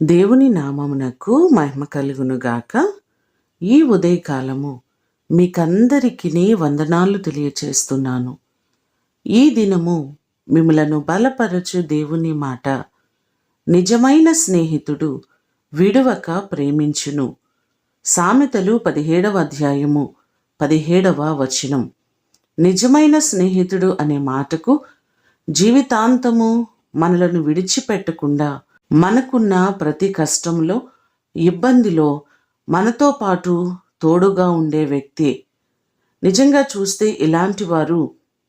దేవుని నామమునకు మహిమ కలుగునుగాక. ఈ ఉదయకాలము మీకందరికీ వందనాలు తెలియచేస్తున్నాను. ఈ దినము మిమ్మలను బలపరచు దేవుని మాట, నిజమైన స్నేహితుడు విడువక ప్రేమించును. సామెతలు 17వ అధ్యాయము 17వ వచనం. నిజమైన స్నేహితుడు అనే మాటకు జీవితాంతము మనలను విడిచిపెట్టకుండా మనకున్న ప్రతి కష్టంలో, ఇబ్బందిలో మనతో పాటు తోడుగా ఉండే వ్యక్తి. నిజంగా చూస్తే ఇలాంటి వారు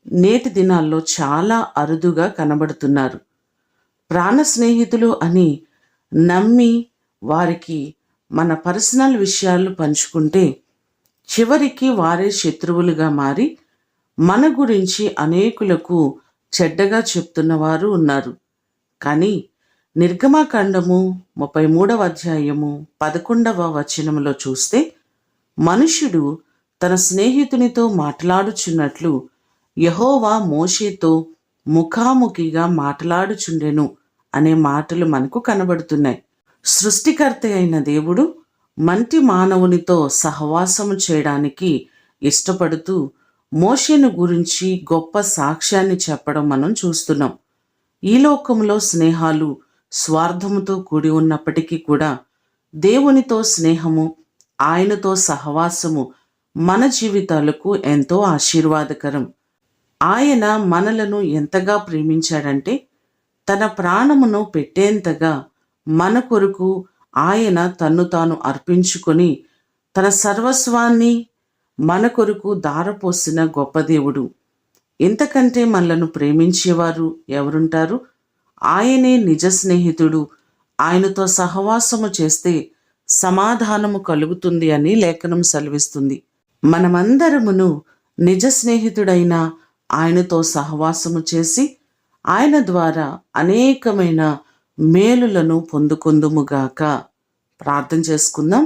నేటి దినాల్లో చాలా అరుదుగా కనబడుతున్నారు. ప్రాణ స్నేహితులు అని నమ్మి వారికి మన పర్సనల్ విషయాలు పంచుకుంటే చివరికి వారే శత్రువులుగా మారి మన గురించి అనేకులకు చెడ్డగా చెప్తున్నవారు ఉన్నారు. కానీ నిర్గమకాండము 33వ అధ్యాయము 11వ వచనములో చూస్తే, మనుష్యుడు తన స్నేహితునితో మాట్లాడుచున్నట్లు యెహోవా మోషేతో ముఖాముఖిగా మాట్లాడుచుండెను అనే మాటలు మనకు కనబడుతున్నాయి. సృష్టికర్త అయిన దేవుడు మంటి మానవునితో సహవాసము చేయడానికి ఇష్టపడుతూ మోషేను గురించి గొప్ప సాక్ష్యాన్ని చెప్పడం మనం చూస్తున్నాం. ఈ లోకంలో స్నేహాలు స్వార్థముతో కూడి ఉన్నప్పటికీ కూడా దేవునితో స్నేహము, ఆయనతో సహవాసము మన జీవితాలకు ఎంతో ఆశీర్వాదకరం. ఆయన మనలను ఎంతగా ప్రేమించాడంటే తన ప్రాణమును పెట్టేంతగా మన కొరకు ఆయన తన్ను తాను అర్పించుకొని తన సర్వస్వాన్ని మన కొరకు ధారపోసిన గొప్ప దేవుడు. ఇంతకంటే మనలను ప్రేమించేవారు ఎవరుంటారు? ఆయనే నిజ స్నేహితుడు. ఆయనతో సహవాసము చేస్తే సమాధానము కలుగుతుంది అని లేఖనం సెలవిస్తుంది. మనమందరమును నిజ స్నేహితుడైన ఆయనతో సహవాసము చేసి ఆయన ద్వారా అనేకమైన మేలులను పొందుకొందుముగాక. ప్రార్థన చేసుకుందాం.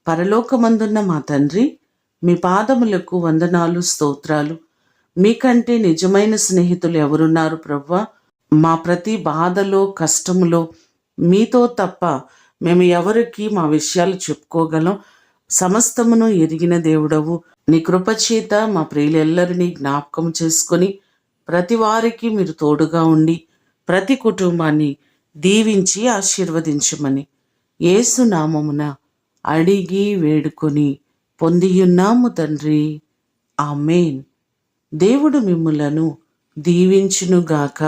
పరలోకమందున్న మా తండ్రి, మీ పాదములకు వందనాలు, స్తోత్రాలు. మీకంటే నిజమైన స్నేహితులు ఎవరున్నారు ప్రభువా? మా ప్రతి బాధలో, కష్టములో మీతో తప్ప మేము ఎవరికి మా విషయాలు చెప్పుకోగలం? సమస్తమును ఎరిగిన దేవుడవు. నీ కృపచేత మా ప్రియులెల్లరినీ జ్ఞాపకం చేసుకొని ప్రతి వారికి మీరు తోడుగా ఉండి ప్రతి కుటుంబాన్ని దీవించి ఆశీర్వదించమని యేసు నామమున అడిగి వేడుకొని పొందియున్నాము తండ్రి. ఆమేన్. దేవుడు మిమ్ములను దీవించునుగాక.